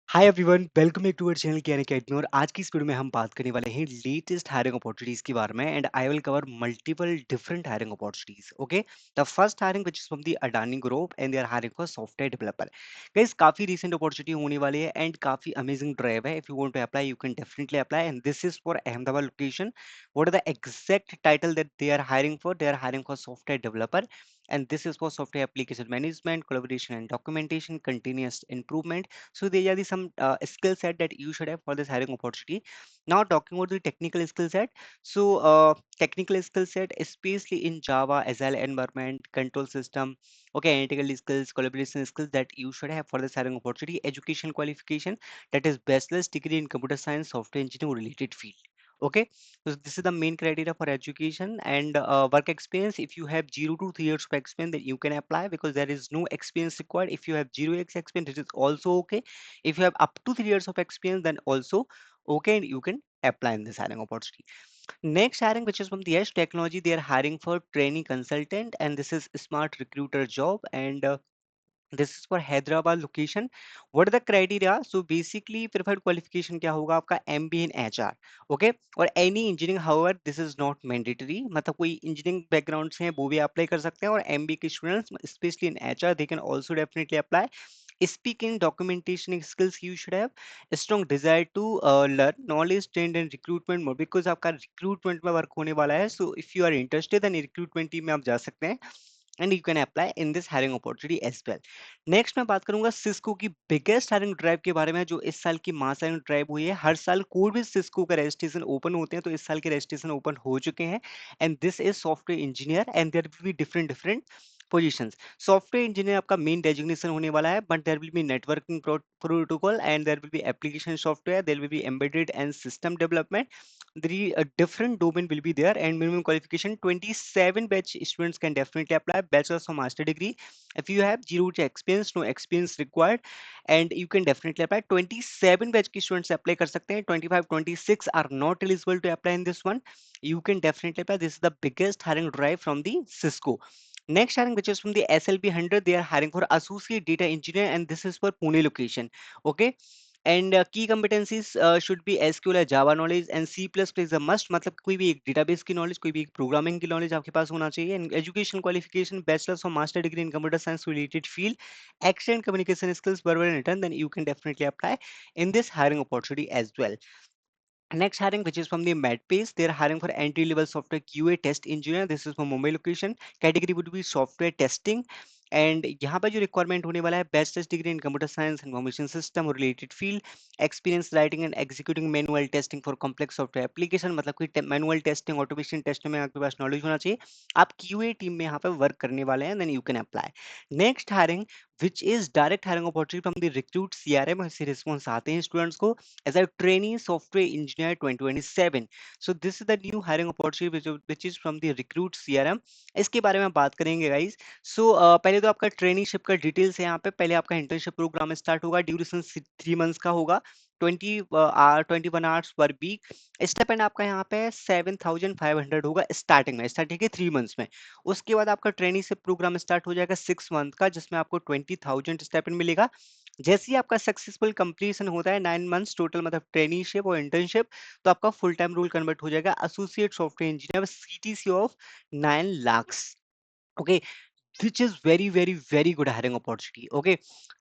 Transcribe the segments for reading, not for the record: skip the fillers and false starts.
Hi everyone, welcome back to our channel Gyan academy. और आज की इस वीडियो में हम बात करने वाले हैं लेटेस्ट हायरिंग अपॉर्चुनिटीज के बारे में। And I will cover multiple different hiring opportunities. Okay, the first hiring which is from the Adani group and they are hiring for software developer. Guys, काफी रिसेंट अपॉर्चुनिटी होने वाली है एंड काफी amazing drive है। If you want to apply you can definitely apply and this is for Ahmedabad location. What are the exact title that they are hiring for? They are hiring for software developer, and this is for software application management, collaboration and documentation, continuous improvement. So there are some skill set that you should have for this hiring opportunity. Now talking about the technical skill set. So technical skill set, especially in Java, Agile environment, control system, okay, analytical skills, collaboration skills that you should have for this hiring opportunity. Education qualification, that is bachelor's degree in computer science, software engineering related field. Okay, so this is the main criteria for education. And work experience, if you have 0 to 3 years of experience, then you can apply because there is no experience required. If you have 0x experience, it is also okay. If you have up to 3 years of experience, then also okay, and you can apply in this hiring opportunity. Next hiring, which is from the Edge Technology, they are hiring for trainee consultant, and this is smart recruiter job. And this is for Hyderabad location. What are the criteria? So basically preferred qualification क्या होगा आपका? MBA in HR, okay, और any engineering. However, this is not mandatory. मतलब कोई engineering background से हैं वो भी अप्लाई कर सकते हैं, और MBA के students especially in HR they can also definitely apply. Speaking documentation skills, you should have a strong desire to learn knowledge trend and recruitment more, because आपका recruitment में work होने वाला है. So if you are interested, then recruitment team में आप जा सकते हैं and you can apply in this hiring opportunity as well. Next मैं बात करूंगा सिस्को की बिगेस्ट हायरिंग ड्राइव के बारे में, जो इस साल की मास हायरिंग ड्राइव हुई है. हर साल कोई भी सिस्को का रजिस्ट्रेशन ओपन होते हैं, तो इस साल के रजिस्ट्रेशन ओपन हो चुके हैं. And this is software engineer and there will be different different positions. Software engineer आपका मेन डेजिग्नेशन होने वाला है, but there will be networking protocol and there will be application software, there will be embedded and system development. The different domain will be there, and minimum qualification 27 batch students can definitely apply bachelor's or master degree. If you have zero to experience, no experience required, and you can definitely apply. 27 batch के students apply कर सकते हैं. 25 26 are not eligible to apply in this one. You can definitely apply. This is the biggest hiring drive from the Cisco. Next hiring, which is from the SLB 100, they are hiring for associate data engineer, and this is for Pune location. Okay, and की competencies should be SQL या Java knowledge, and C plus plus a must. मतलब कोई भी एक database की knowledge, कोई भी एक प्रोग्रामिंग की नॉलेज आपके पास होना चाहिए. एंड एजुकेशन क्वालिफिकेशन बैचलर्स और master degree in computer science related field, excellent communication skills verbal and written, then you can definitely apply in this hiring opportunity as well. Next hiring, which is from the MedPace, they're hiring for entry-level software QA test engineer. This is from Mumbai location. Category would be software testing. And यहाँ पर जो requirement होने वाला है, bachelors degree in computer science information system और related field, experience writing and executing manual testing for complex software application. मतलब कोई manual testing automation test में आपके पास नॉलेज होना चाहिए. आप क्यूए टीम में यहाँ पे वर्क करने वाले हैं, then you can apply. Next hiring, which is direct hiring opportunity from the recruit CRM, इससे रिस्पॉन्स आते हैं स्टूडेंट्स को as a trainee software engineer 2027. So this is the new hiring opportunity which is from the recruit CRM. इसके बारे में बात करेंगे guys. सो पहले तो आपका ट्रेनिंगशिप का डिटेल्स है यहाँ पे. पहले आपका इंटर्नशिप प्रोग्राम स्टार्ट होगा, ड्यूरेशन 3 मंथ्स का होगा, 21 आवर्स पर वीक. स्टेपेंड आपका यहाँ पे 7,500 होगा स्टार्टिंग में, स्टार्टिंग के 3 मंथ्स में. उसके बाद आपका ट्रेनिंगशिप प्रोग्राम स्टार्ट हो जाएगा 6 मंथ का, जिसमें आपको 20,000 स्टेपेंड मिलेगा. जैसे ही आपका सक्सेसफुल कंप्लीशन होता है 9 मंथ्स टोटल, मतलब ट्रेनिंगशिप और इंटर्नशिप, तो आपका फुल टाइम रोल कन्वर्ट हो जाएगा associate software engineer, CTC of 9 lakh. Okay, which is very very very good hiring opportunity. Okay,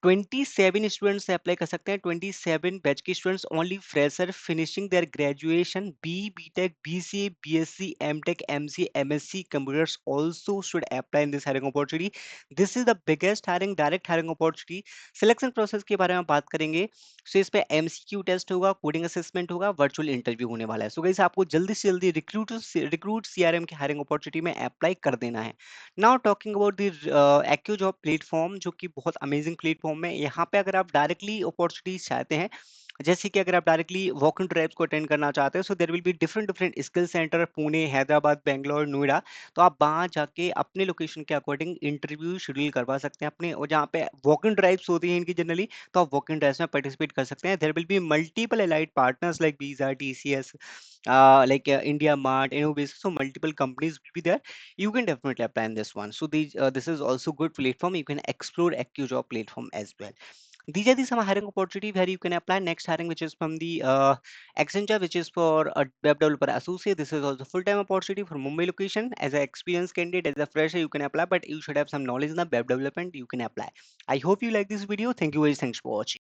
27 students apply कर सकते हैं. 27 बैच के students, only fresher finishing their graduation, BTech, BCA, BSc, MTech, MC, MSc computers also should apply in this hiring opportunity. This is the biggest hiring direct hiring opportunity. Selection process के बारे में बात करेंगे. So इस पे MCQ test होगा, coding assessment होगा, virtual interview होने वाला है. सो गाइस, आपको जल्दी से जल्दी रिक्रूट सीआरएम के हायरिंग अपॉर्चुनिटी में अप्लाई कर देना है. Now talking about the AQ job platform, जो कि बहुत अमेजिंग प्लेटफॉर्म है. यहाँ पे अगर आप डायरेक्टली अपॉर्चुनिटीज चाहते हैं, जैसे कि अगर आप डायरेक्टली वॉक इन ड्राइव्स को अटेंड करना चाहते हैं, so there will be different different skill center, Pune, Hyderabad, Bangalore, Noida. तो आप वहाँ जाके अपने लोकेशन के अकॉर्डिंग इंटरव्यू शेड्यूल करवा सकते हैं अपने, और जहाँ पे वॉक इन ड्राइव्स होती हैं इनकी जनरली, तो आप वॉक इन ड्राइव्स में पार्टिसिपेट कर सकते हैं. There will be multiple allied partners like Visa, TCS, like India Mart, Innovis, so multiple companies will be there. You can definitely apply in this one. So this is also good platform. You can explore AccuJob platform as well. These are the some hiring opportunity where you can apply. Next hiring, which is from the Accenture, which is for a web developer associate. This is also full-time opportunity for Mumbai location. As an experienced candidate, as a fresher, you can apply, but you should have some knowledge in the web development. You can apply. I hope you like this video. Thank you very much. Thanks for watching.